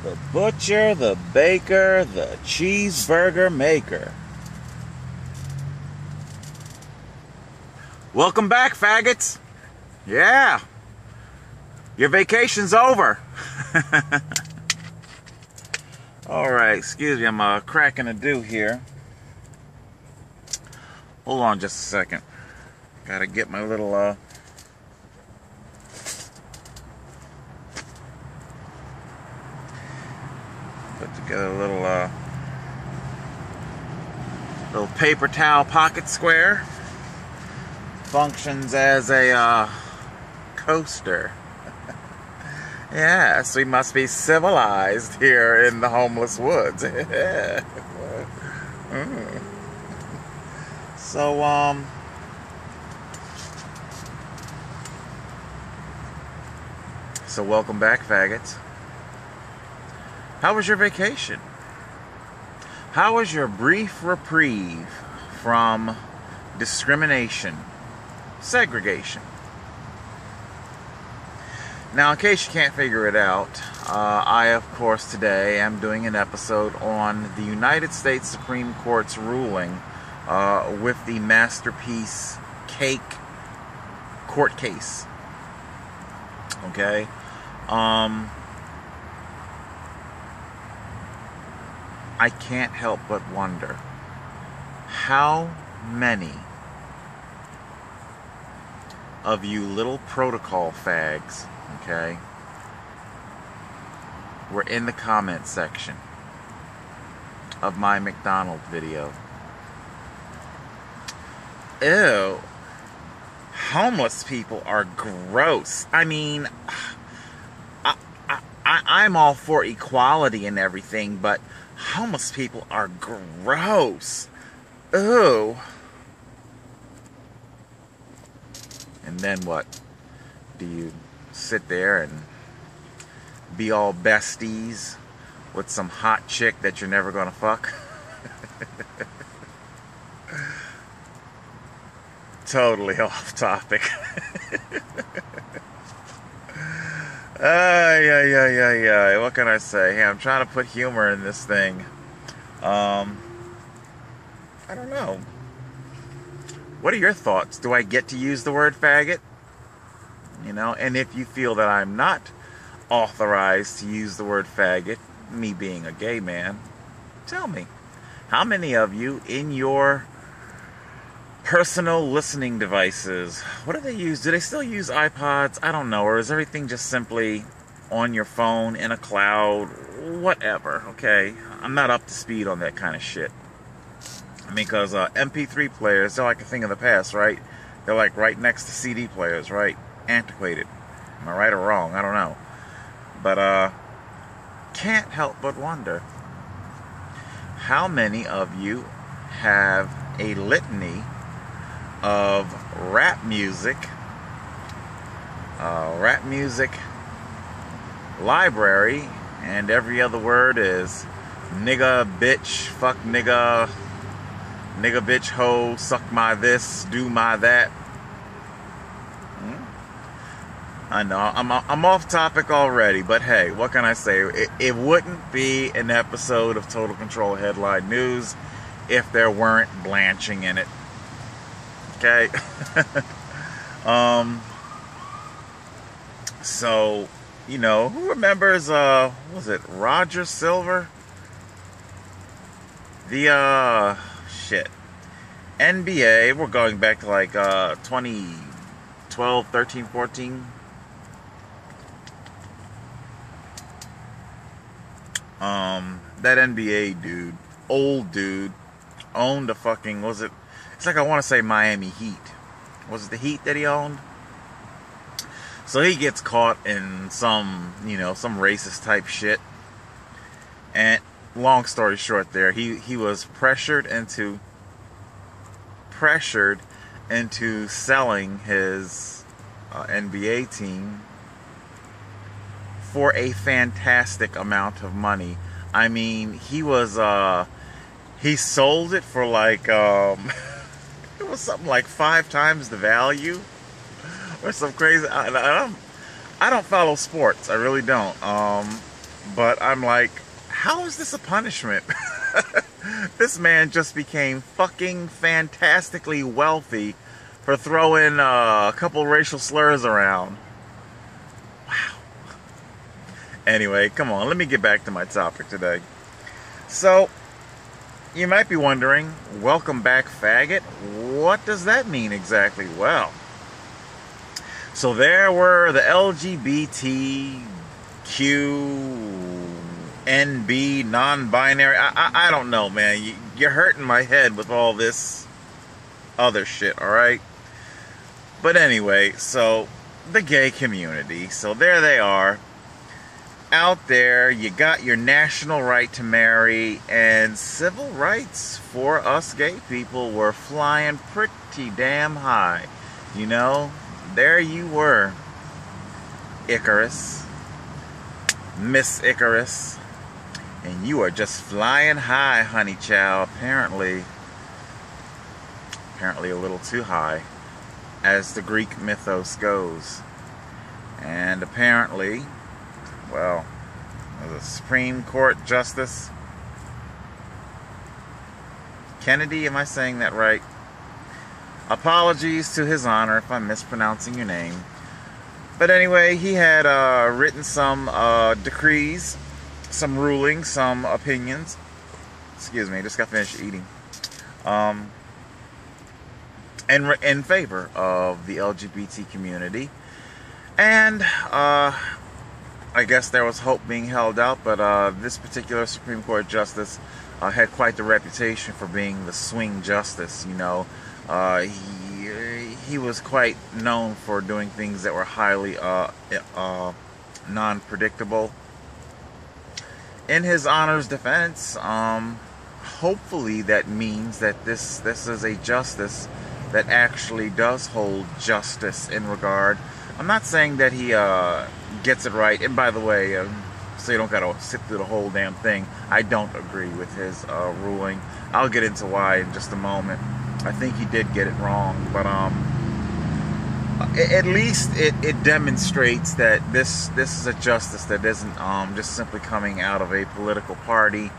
The butcher, the baker, the cheeseburger maker. Welcome back, faggots. Yeah. Your vacation's over. Alright, excuse me, I'm cracking a dew here. Hold on just a second. Gotta get my little put together a little paper towel pocket square. Functions as a coaster. Yes, we must be civilized here in the homeless woods. So welcome back, faggots. How was your vacation? How was your brief reprieve from discrimination, segregation? Now, in case you can't figure it out, I, of course, today am doing an episode on the United States Supreme Court's ruling with the Masterpiece Cake court case. Okay? I can't help but wonder how many of you little protocol fags, okay, were in the comment section of my McDonald's video. Ew, homeless people are gross. I mean, I'm all for equality and everything, but homeless people are gross. Ew. And then what? Do you sit there and be all besties with some hot chick that you're never gonna fuck? Totally off topic. Yeah. What can I say? Hey, I'm trying to put humor in this thing. I don't know. What are your thoughts? Do I get to use the word faggot? You know, and if you feel that I'm not authorized to use the word faggot, me being a gay man, tell me. How many of you in your personal listening devices, what do they use? Do they still use iPods? I don't know. Or is everything just simply on your phone, in a cloud, whatever, okay? I'm not up to speed on that kind of shit. I mean, because MP3 players, they're like a thing of the past, right? They're like right next to CD players, right? Antiquated. Am I right or wrong? I don't know. But, can't help but wonder how many of you have a litany of rap music library, and every other word is nigga, bitch, fuck nigga, nigga, bitch, hoe, suck my this, do my that. I know, I'm off topic already, but hey, what can I say? It wouldn't be an episode of Total Control Headline News if there weren't blanching in it. Okay? So, you know, who remembers, was it Roger Silver? The, NBA, we're going back to like, 2012, 13, 14. That NBA dude, old dude, owned a fucking, was it, it's like I want to say Miami Heat. Was it the Heat that he owned? So he gets caught in some, you know, some racist type shit. And long story short there, he was pressured into selling his NBA team for a fantastic amount of money. I mean, he sold it for like, it was something like 5 times the value, or some crazy, I don't follow sports, I really don't, But I'm like, how is this a punishment? This man just became fucking fantastically wealthy for throwing a couple racial slurs around. Wow. Anyway, come on, let me get back to my topic today. So, you might be wondering, welcome back, faggot. What does that mean exactly? Well, so there were the LGBTQ, NB, non-binary. I don't know, man. You're hurting my head with all this other shit, alright? But anyway, so the gay community. So there they are. Out there, you got your national right to marry, and civil rights for us gay people were flying pretty damn high. You know, there you were, Icarus, Miss Icarus, and you are just flying high, honey child. Apparently a little too high, as the Greek mythos goes. And apparently, well, the Supreme Court Justice Kennedy, am I saying that right? Apologies to his honor if I'm mispronouncing your name. But anyway, he had written some decrees, some rulings, some opinions. Excuse me, I just got finished eating. In favor of the LGBT community. And I guess there was hope being held out, but this particular Supreme Court justice had quite the reputation for being the swing justice. You know, he was quite known for doing things that were highly non-predictable. In his honor's defense, hopefully that means that this is a justice that actually does hold justice in regard. I'm not saying that he gets it right. And by the way, so you don't gotta sit through the whole damn thing, I don't agree with his ruling. I'll get into why in just a moment. I think he did get it wrong, but at least it demonstrates that this is a justice that isn't just simply coming out of a political party,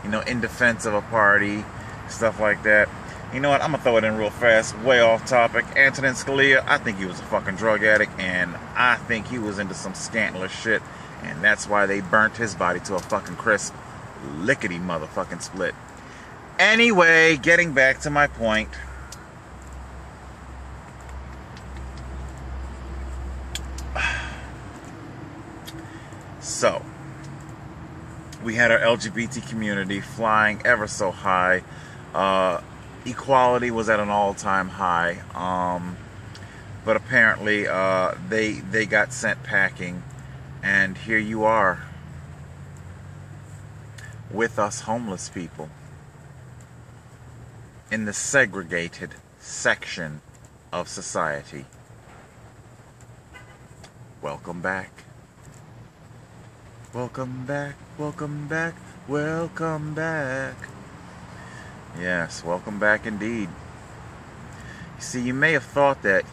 you know, in defense of a party, stuff like that. You know what, I'm gonna throw it in real fast, way off topic. Antonin Scalia, I think he was a fucking drug addict, and I think he was into some scandalous shit, and that's why they burnt his body to a fucking crisp, lickety motherfucking split. Anyway, getting back to my point. So, we had our LGBT community flying ever so high. Equality was at an all-time high, but apparently they got sent packing, and here you are with us homeless people in the segregated section of society. Welcome back. Welcome back, welcome back, welcome back. Yes, welcome back indeed. You see, you may have thought that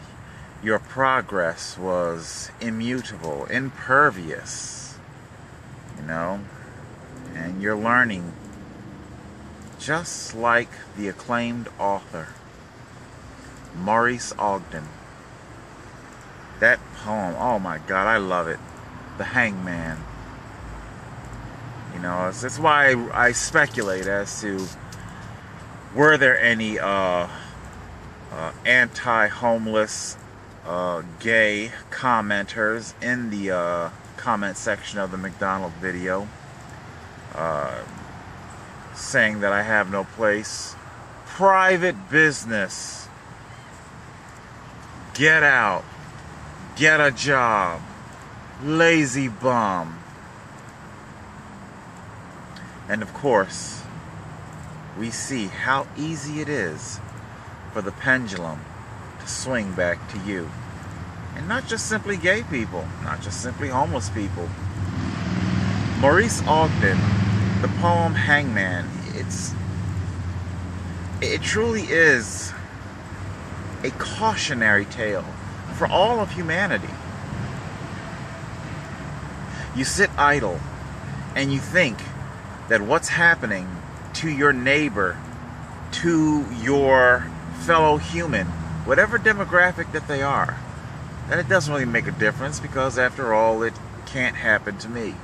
your progress was immutable, impervious, you know, and you're learning just like the acclaimed author, Maurice Ogden. That poem, oh my God, I love it. The Hangman. You know, it's why I speculate as to, were there any anti-homeless gay commenters in the comment section of the McDonald's video saying that I have no place? Private business. Get out. Get a job. Lazy bum. And of course, we see how easy it is for the pendulum to swing back to you. And not just simply gay people, not just simply homeless people. Maurice Ogden, the poem Hangman, it truly is a cautionary tale for all of humanity. You sit idle and you think that what's happening to your neighbor, to your fellow human, whatever demographic that they are, that it doesn't really make a difference, because after all, it can't happen to me.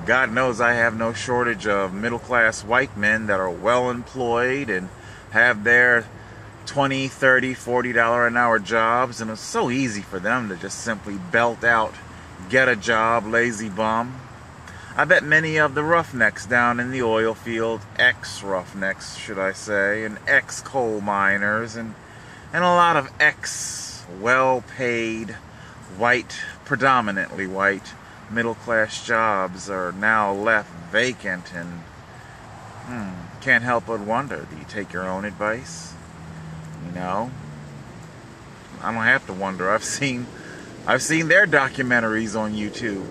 God knows I have no shortage of middle-class white men that are well employed and have their $20, $30, $40 an hour jobs, and it's so easy for them to just simply belt out, get a job, lazy bum. I bet many of the roughnecks down in the oil field, ex-roughnecks should I say, and ex-coal miners, and a lot of ex-well-paid white, predominantly white, middle-class jobs are now left vacant, and can't help but wonder, do you take your own advice? You know, I don't have to wonder. I've seen their documentaries on YouTube.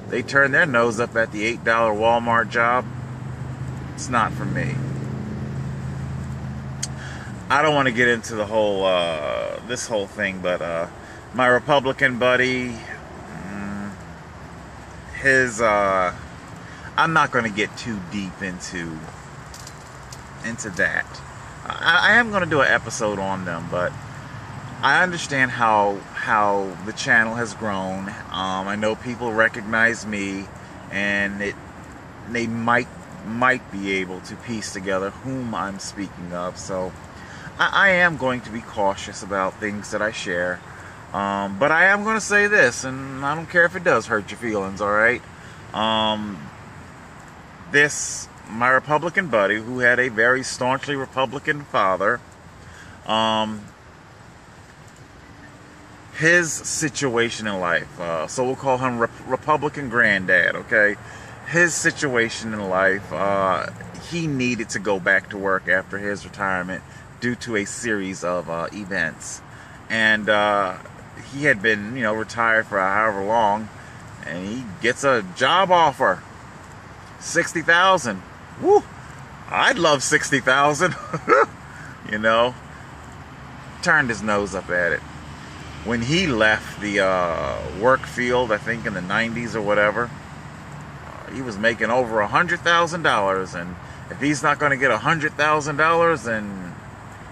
They turn their nose up at the $8 Walmart job. It's not for me. I don't want to get into the whole this whole thing, but my Republican buddy, I'm not going to get too deep into that. I am going to do an episode on them, but I understand how the channel has grown. I know people recognize me, and they might be able to piece together whom I'm speaking of. So I am going to be cautious about things that I share. But I am going to say this, and I don't care if it does hurt your feelings, all right? My Republican buddy, who had a very staunchly Republican father, his situation in life, so we'll call him Republican granddad, okay? His situation in life, he needed to go back to work after his retirement due to a series of events. And he had been, retired for however long, and he gets a job offer. $60,000. Woo! I'd love $60,000. Turned his nose up at it. When he left the work field, I think in the 90s or whatever, he was making over $100,000, and if he's not going to get $100,000, then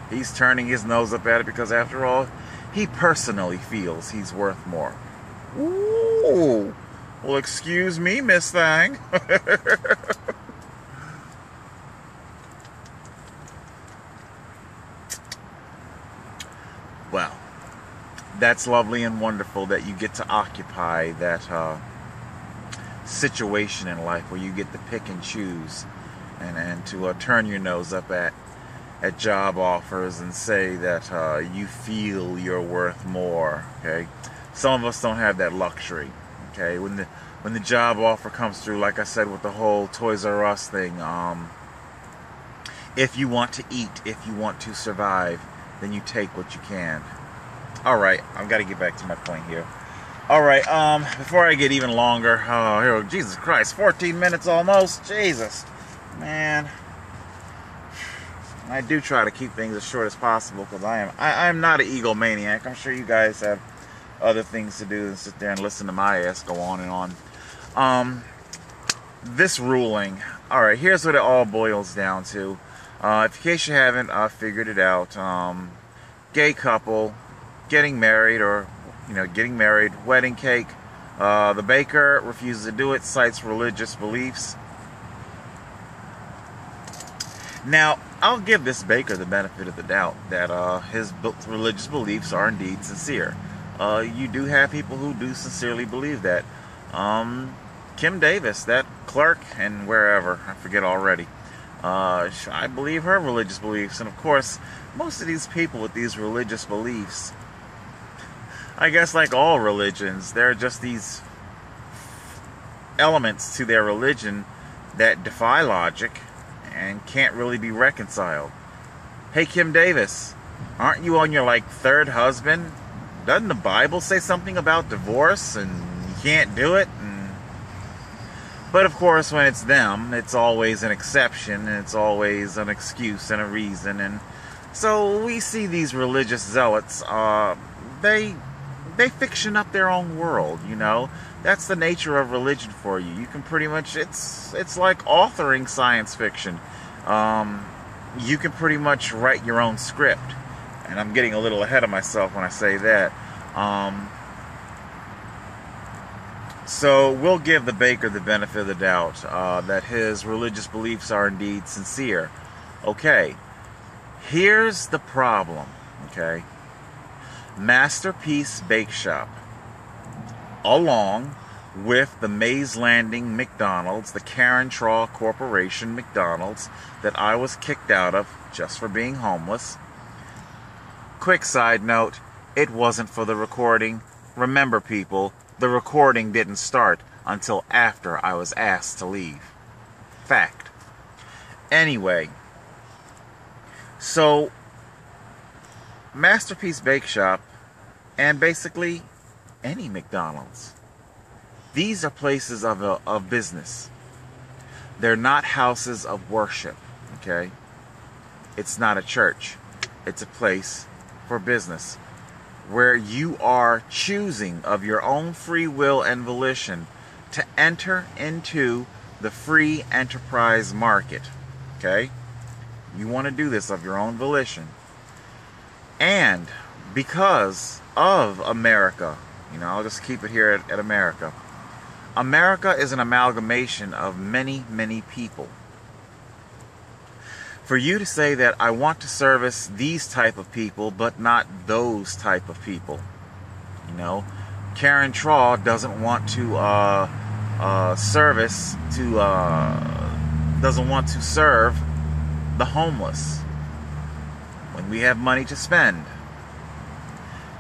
he's turning his nose up at it, because after all, he personally feels he's worth more. Ooh! Well, excuse me, Miss Thang. Well, that's lovely and wonderful that you get to occupy that situation in life where you get to pick and choose and to turn your nose up at job offers and say that you feel you're worth more. Okay, some of us don't have that luxury. Okay, when the job offer comes through, like I said with the whole Toys R Us thing, if you want to eat, if you want to survive, then you take what you can. Alright, I've got to get back to my point here. Alright, before I get even longer, Jesus Christ, 14 minutes almost, Jesus, man. I do try to keep things as short as possible, because I'm not an egomaniac. I'm sure you guys have other things to do than sit there and listen to my ass go on and on. This ruling, alright, here's what it all boils down to. In case you haven't figured it out, gay couple getting married, wedding cake. The baker refuses to do it, cites religious beliefs. Now, I'll give this baker the benefit of the doubt that his religious beliefs are indeed sincere. You do have people who do sincerely believe that. Kim Davis, that clerk, and wherever, I forget already. I believe her religious beliefs, and of course, most of these people with these religious beliefs, I guess like all religions, there are just these elements to their religion that defy logic and can't really be reconciled. Hey, Kim Davis, aren't you on your, third husband? Doesn't the Bible say something about divorce and you can't do it? But of course, when it's them, it's always an exception, and it's always an excuse and a reason. And so we see these religious zealots, they they fiction up their own world, you know. That's the nature of religion for you. You can pretty much, it's like authoring science fiction. You can pretty much write your own script. And I'm getting a little ahead of myself when I say that. So we'll give the baker the benefit of the doubt that his religious beliefs are indeed sincere. Okay, here's the problem, okay? Masterpiece Bake Shop, along with the Mays Landing McDonald's, the Karen Traw Corporation McDonald's that I was kicked out of just for being homeless. Quick side note, it wasn't for the recording. Remember, people, the recording didn't start until after I was asked to leave. Fact. Anyway, so Masterpiece Bake Shop, and basically any McDonald's, these are places of business. They're not houses of worship, okay? It's not a church. It's a place for business where you are choosing of your own free will and volition to enter into the free enterprise market, okay? You want to do this of your own volition. And because of America, you know, I'll just keep it here at America. America is an amalgamation of many, many people. For you to say that I want to service these type of people, but not those type of people, you know, Karen Traw doesn't want to doesn't want to serve the homeless when we have money to spend.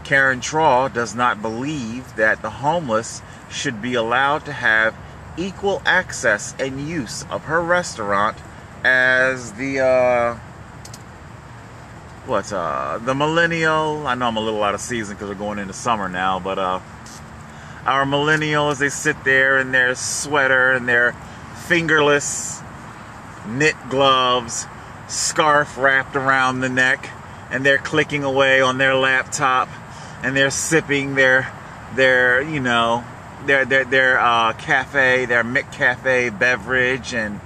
Karen Traw does not believe that the homeless should be allowed to have equal access and use of her restaurant as the millennial. I know I'm a little out of season because we're going into summer now, but our millennials, they sit there in their sweater and their fingerless knit gloves, scarf wrapped around the neck, and they're clicking away on their laptop, and they're sipping their you know, their cafe, their McCafe beverage, and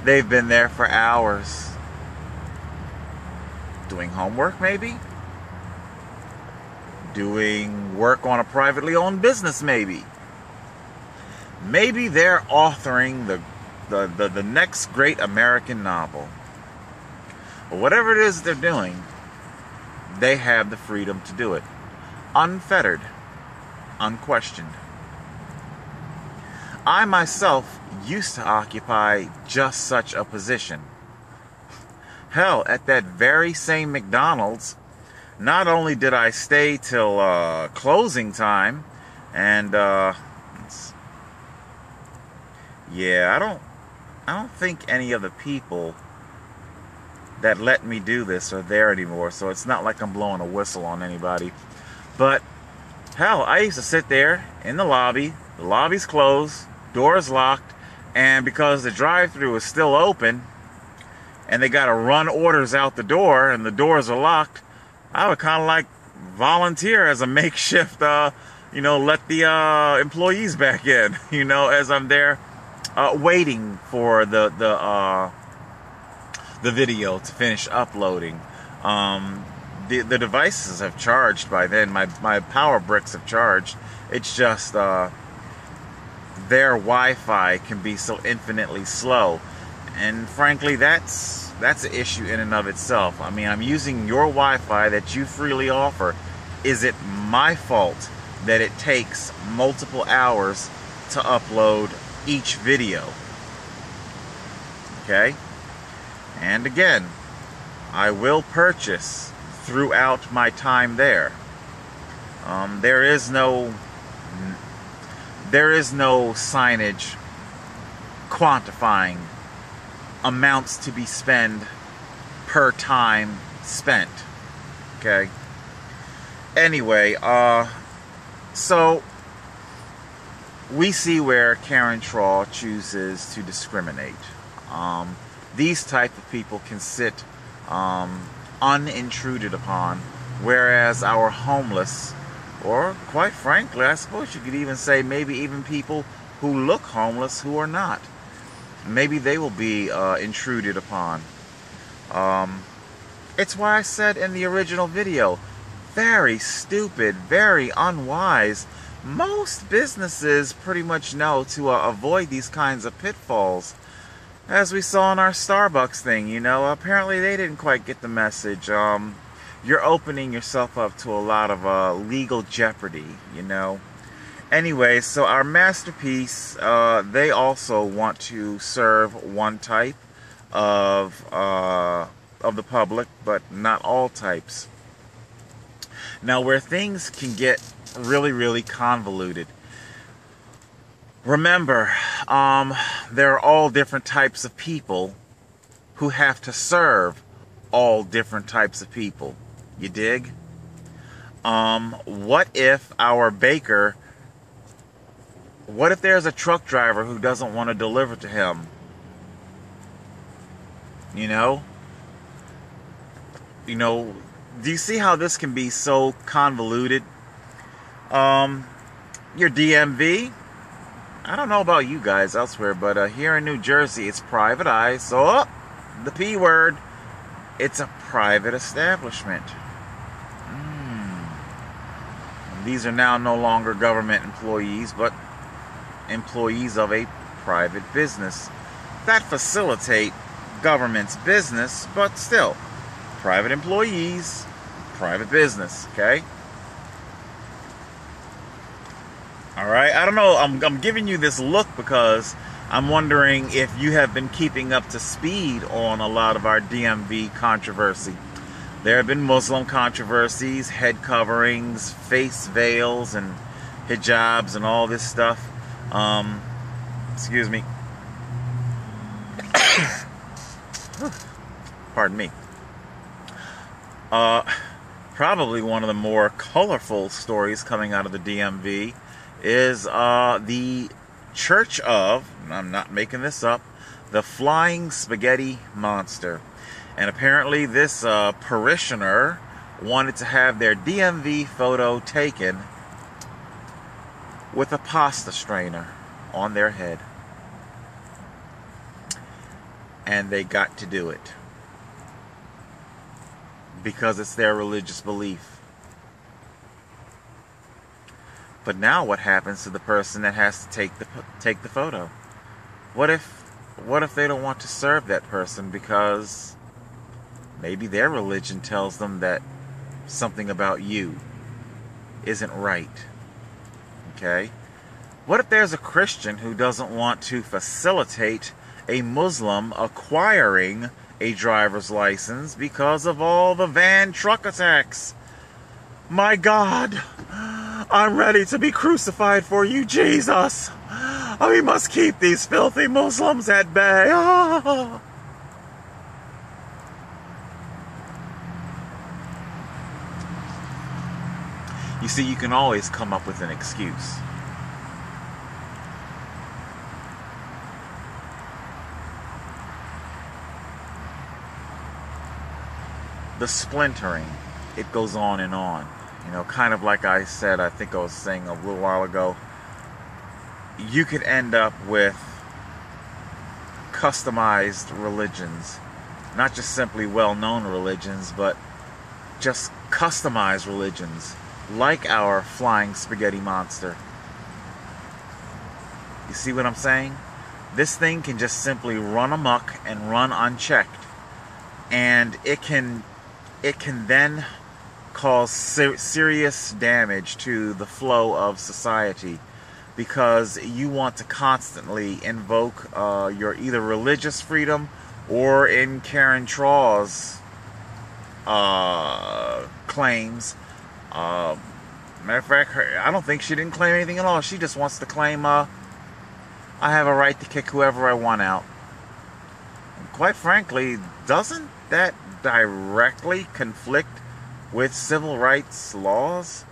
they've been there for hours doing homework, maybe doing work on a privately owned business, maybe they're authoring the next great American novel. But whatever it is they're doing, they have the freedom to do it, unfettered, unquestioned. I myself used to occupy just such a position. Hell, at that very same McDonald's, not only did I stay till closing time, and yeah, I don't think any of the people that let me do this are there anymore, so it's not like I'm blowing a whistle on anybody. But hell, I used to sit there in the lobby. The lobby's closed, doors locked, and because the drive-thru is still open and they gotta run orders out the door and the doors are locked, I would kind of like volunteer as a makeshift, you know, let the employees back in, you know, as I'm there waiting for the video to finish uploading. The devices have charged by then. My power bricks have charged. It's just their Wi-Fi can be so infinitely slow, and frankly, that's an issue in and of itself. I mean, I'm using your Wi-Fi that you freely offer. Is it my fault that it takes multiple hours to upload each video? Okay? And again, I will purchase throughout my time there. There is no signage quantifying amounts to be spent per time spent. Okay? Anyway, so we see where Karen Traw chooses to discriminate. These type of people can sit unintruded upon Whereas our homeless, or quite frankly, I suppose you could even say maybe even people who look homeless who are not, maybe they will be intruded upon. It's why I said in the original video, very stupid, very unwise. Most businesses pretty much know to avoid these kinds of pitfalls. As we saw in our Starbucks thing, you know, apparently they didn't quite get the message. You're opening yourself up to a lot of legal jeopardy, you know. Anyway, so our masterpiece, they also want to serve one type of the public, but not all types. Now, where things can get really, really convoluted, remember, there are all different types of people who have to serve all different types of people. You dig? What if our baker, what if there's a truck driver who doesn't want to deliver to him? You know, do you see how this can be so convoluted? Your DMV, I don't know about you guys elsewhere, but here in New Jersey, it's privatized. So, the P word, it's a private establishment. These are now no longer government employees, but employees of a private business that facilitate government's business, but still, private employees, private business, okay? Alright, I don't know, I'm giving you this look because I'm wondering if you have been keeping up to speed on a lot of our DMV controversy. There have been Muslim controversies, head coverings, face veils, and hijabs, and all this stuff. Excuse me. Pardon me. Probably one of the more colorful stories coming out of the DMV is the Church of, I'm not making this up, the Flying Spaghetti Monster. And apparently this parishioner wanted to have their DMV photo taken with a pasta strainer on their head. And they got to do it. Because it's their religious belief. But now what happens to the person that has to take the photo? What if they don't want to serve that person because maybe their religion tells them that something about you isn't right? Okay? What if there's a Christian who doesn't want to facilitate a Muslim acquiring a driver's license because of all the van truck attacks? My God, I'm ready to be crucified for you, Jesus. We must keep these filthy Muslims at bay. You see, you can always come up with an excuse. The splintering, it goes on and on. You know, kind of like I said, I think I was saying a little while ago, you could end up with customized religions. Not just simply well-known religions, but just customized religions, like our Flying Spaghetti Monster. You see what I'm saying? This thing can just simply run amok and run unchecked. And it can then cause serious damage to the flow of society, because you want to constantly invoke your either religious freedom or, in Karen Traw's claims, matter of fact, I don't think she didn't claim anything at all. She just wants to claim I have a right to kick whoever I want out. And quite frankly, doesn't that directly conflict with civil rights laws?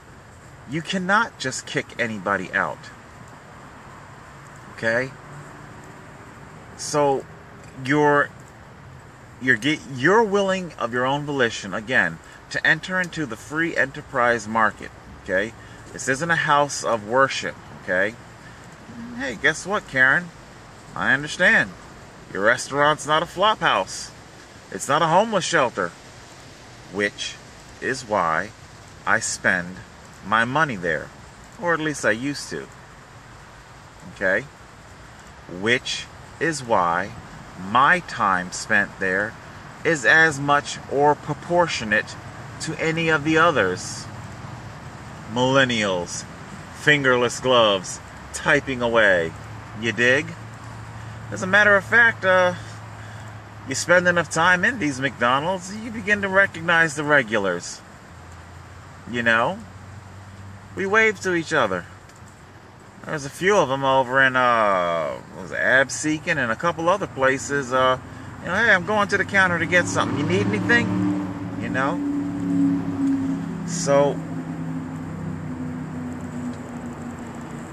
You cannot just kick anybody out. Okay? So you're willing of your own volition, again, to enter into the free enterprise market, okay? This isn't a house of worship, okay? Hey, guess what, Karen? I understand. Your restaurant's not a flop house. It's not a homeless shelter. Which is why I spend my money there. Or at least I used to. Okay? Which is why my time spent there is as much or proportionate to any of the others. Millennials, fingerless gloves, typing away. You dig? As a matter of fact, you spend enough time in these McDonald's, you begin to recognize the regulars. You know? We wave to each other. There's a few of them over in, Absecon and a couple other places. Hey, I'm going to the counter to get something. You need anything? You know? So,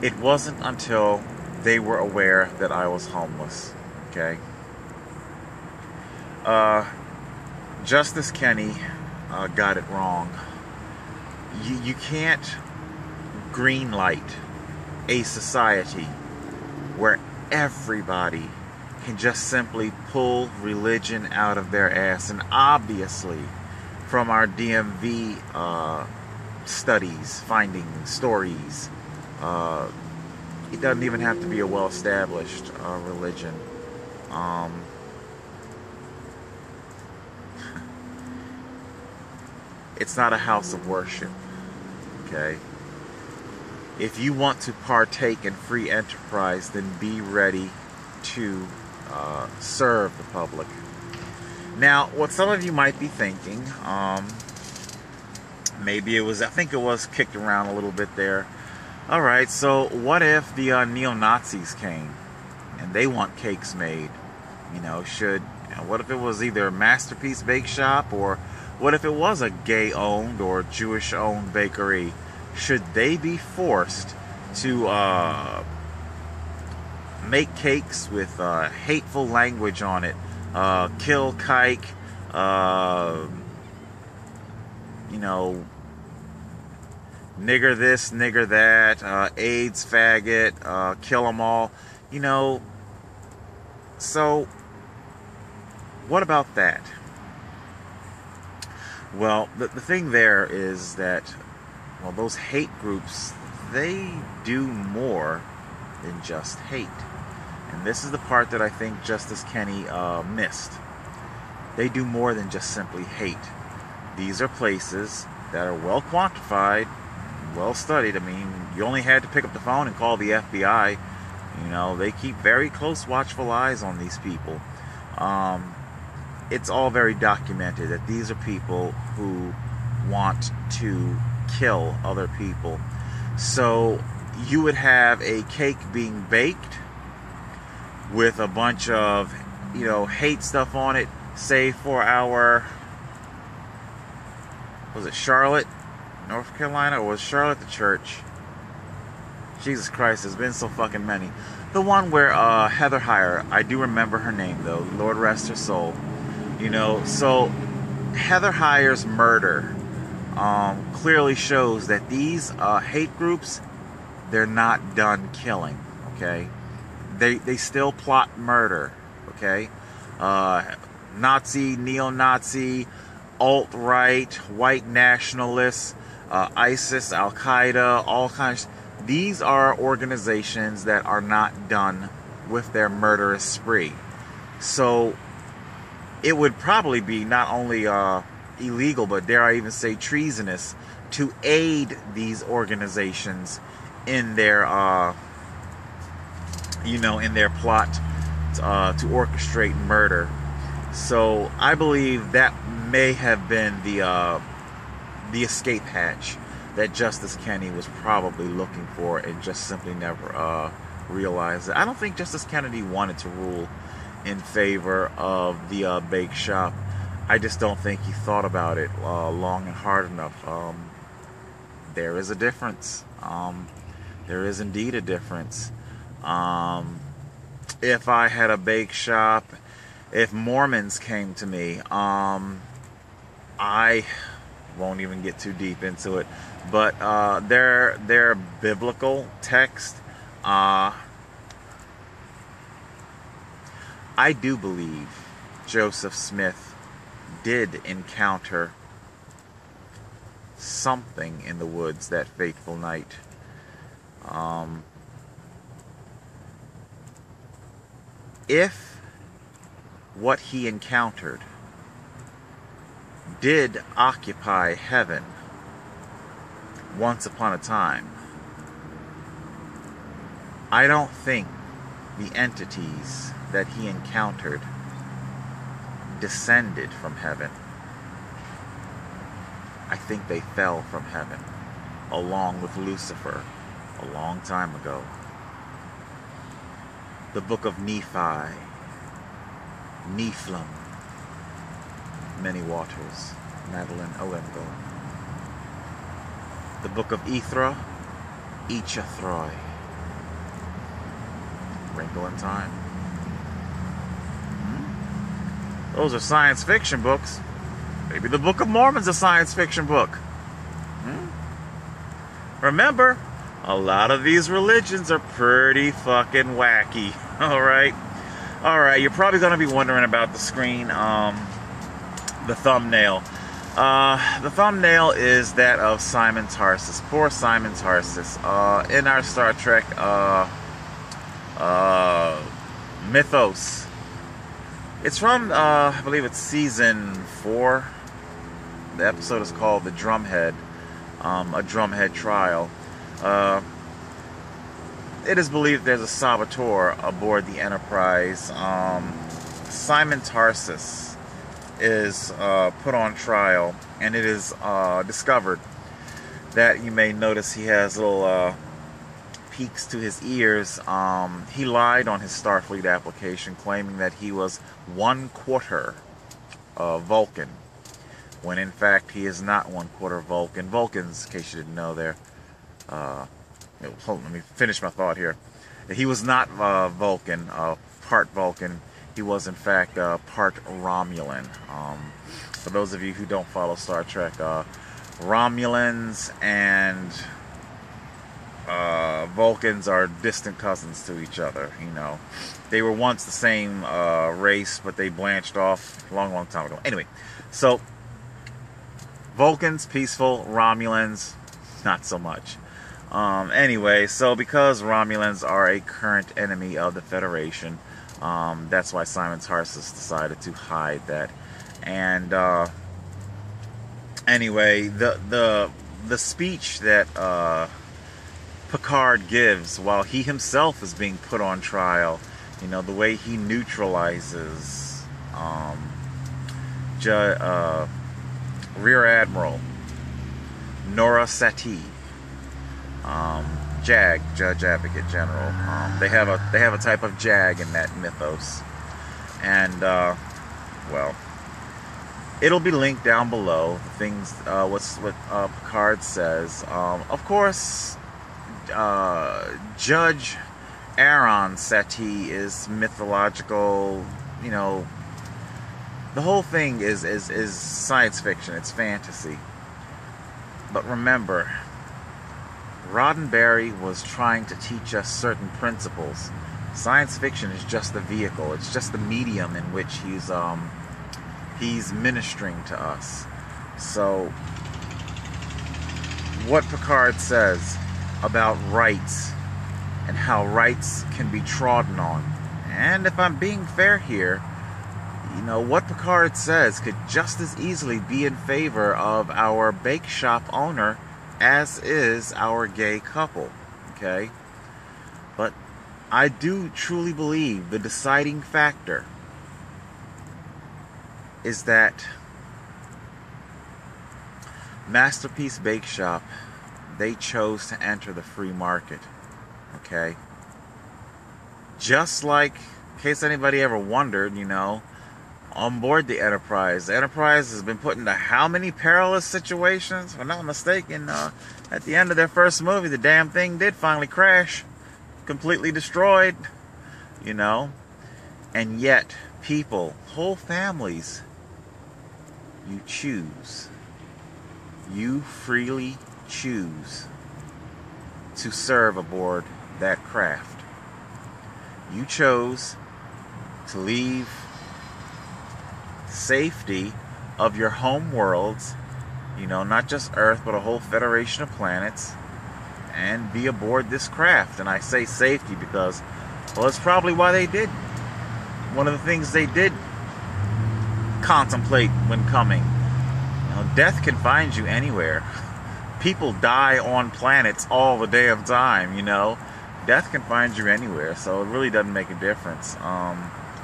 it wasn't until they were aware that I was homeless, okay? Justice Kenny got it wrong. You can't greenlight a society where everybody can just simply pull religion out of their ass. And obviously, from our DMV studies, findings, stories, it doesn't even have to be a well-established religion. It's not a house of worship, okay? If you want to partake in free enterprise, then be ready to serve the public. Now, what some of you might be thinking, maybe I think it was kicked around a little bit there. All right, so what if the neo-Nazis came and they want cakes made? What if it was either a Masterpiece Bake Shop, or what if it was a gay-owned or Jewish-owned bakery? Should they be forced to make cakes with hateful language on it? Kill kike, nigger this, nigger that, AIDS, faggot, kill them all, So, what about that? Well, the thing there is that, those hate groups, they do more than just hate. And this is the part that I think Justice Kenny missed. They do more than just simply hate. These are places that are well quantified, well studied. I mean, you only had to pick up the phone and call the FBI. They keep very close, watchful eyes on these people. It's all very documented that these are people who want to kill other people. So you would have a cake being baked with a bunch of, hate stuff on it, say for our, was it Charlotte, North Carolina, or was Charlotte the church? Jesus Christ, there's been so fucking many. The one where Heather Heyer, I do remember her name though, Lord rest her soul. So Heather Heyer's murder clearly shows that these hate groups, they're not done killing, okay? They still plot murder, okay? Nazi, neo-Nazi, alt-right, white nationalists, ISIS, Al-Qaeda, all kinds. These are organizations that are not done with their murderous spree. So it would probably be not only illegal, but dare I even say treasonous, to aid these organizations in their, in their plot to orchestrate murder. So I believe that may have been the escape hatch that Justice Kenny was probably looking for and just simply never realized it. I don't think Justice Kennedy wanted to rule in favor of the bake shop. I just don't think he thought about it long and hard enough. There is a difference. There is indeed a difference. If I had a bake shop, if Mormons came to me, I Won't even get too deep into it. But their biblical text, I do believe Joseph Smith did encounter something in the woods that fateful night. If what he encountered did occupy heaven once upon a time, I don't think the entities that he encountered descended from heaven. I think they fell from heaven along with Lucifer a long time ago. The book of Nephi, Nephilim, many waters, Madeline Owengo. The book of Ethra, Echathroy, Wrinkle in Time. Those are science fiction books. Maybe the Book of Mormon's a science fiction book. Remember, a lot of these religions are pretty fucking wacky. Alright? Alright, you're probably going to be wondering about the screen, the thumbnail. The thumbnail is that of Simon Tarsus. Poor Simon Tarsus. In our Star Trek mythos. It's from, I believe it's season 4. The episode is called The Drumhead. A drumhead trial. It is believed there's a saboteur aboard the Enterprise. Simon Tarsus is put on trial, and it is discovered that you may notice he has little peaks to his ears. He lied on his Starfleet application, claiming that he was 1/4 Vulcan, when in fact he is not 1/4 Vulcan. Vulcans, in case you didn't know, there. Hold on, let me finish my thought here. He was not Vulcan, part Vulcan. He was in fact part Romulan. For those of you who don't follow Star Trek, Romulans and Vulcans are distant cousins to each other. You know, they were once the same race, but they blanched off a long time ago. Anyway, so Vulcans peaceful, Romulans not so much. Anyway, so because Romulans are a current enemy of the Federation, that's why Simon Tarsus decided to hide that. And anyway, the speech that Picard gives while he himself is being put on trial, you know, the way he neutralizes Rear Admiral Nora Sati, JAG, Judge Advocate General. They have a type of JAG in that mythos, and well, it'll be linked down below. Things, what Picard says. Of course, Judge Aaron Sati is mythological. You know, the whole thing is science fiction. It's fantasy. But remember, Roddenberry was trying to teach us certain principles. Science fiction is just the vehicle. It's just the medium in which he's ministering to us. So what Picard says about rights and how rights can be trodden on, and if I'm being fair here, you know, what Picard says could just as easily be in favor of our bake shop owner as is our gay couple, okay? But I do truly believe the deciding factor is that Masterpiece Bake Shop, they chose to enter the free market, okay? Just like, in case anybody ever wondered, you know, on board the Enterprise has been put into how many perilous situations? If I'm not mistaken, at the end of their first movie, the damn thing did finally crash, completely destroyed, you know. And yet, people, whole families, you choose you freely choose to serve aboard that craft. You chose to leave safety of your home worlds, not just Earth, but a whole federation of planets, and be aboard this craft. And I say safety because, well, it's probably why they did. One of the things they did contemplate when coming. Death can find you anywhere. People die on planets all the day of time, Death can find you anywhere, so it really doesn't make a difference.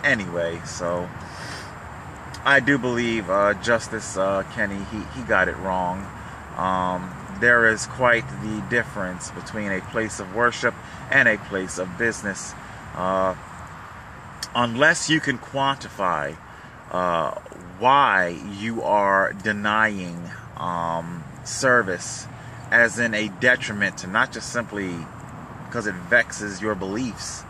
Anyway, so I do believe Justice Kenny, he got it wrong. There is quite the difference between a place of worship and a place of business. Unless you can quantify why you are denying service as in a detriment to not just simply because it vexes your beliefs,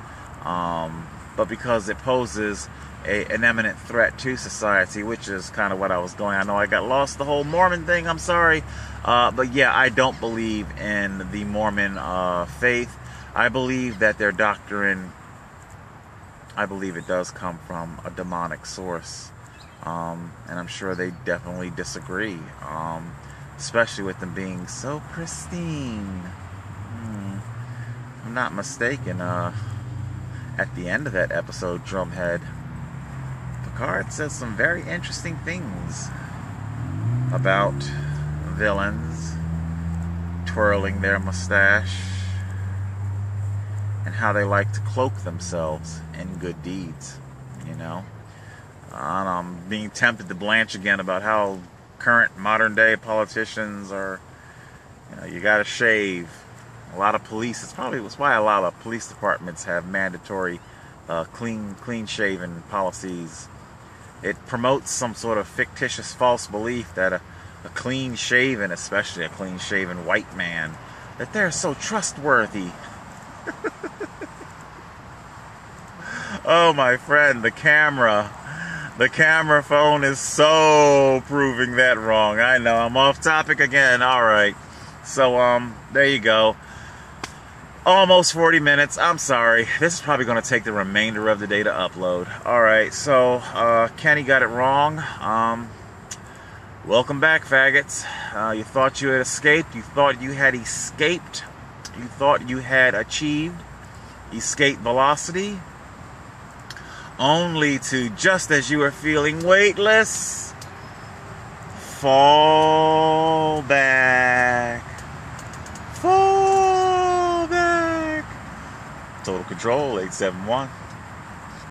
but because it poses an eminent threat to society, which is kind of what I was going. I know I got lost the whole Mormon thing, I'm sorry. But yeah, I don't believe in the Mormon faith. I believe that their doctrine, I believe it does come from a demonic source. And I'm sure they definitely disagree. Especially with them being so pristine. If I'm not mistaken, at the end of that episode, Drumhead, Picard says some very interesting things about villains twirling their mustache and how they like to cloak themselves in good deeds, And I'm being tempted to blanch again about how current modern day politicians are, you gotta shave. A lot of police, it's why a lot of police departments have mandatory clean shaven policies. It promotes some sort of fictitious false belief that a clean shaven, especially a clean shaven white man, that they're so trustworthy. Oh my friend, the camera phone is so proving that wrong. I know, I'm off topic again. Alright, so there you go. Almost 40 minutes. I'm sorry. This is probably going to take the remainder of the day to upload. Alright, so Kenny got it wrong. Welcome back, faggots. You thought you had escaped. You thought you had escaped. You thought you had achieved escape velocity. Only to, just as you were feeling weightless, fall back. Fall back. Total Control 871.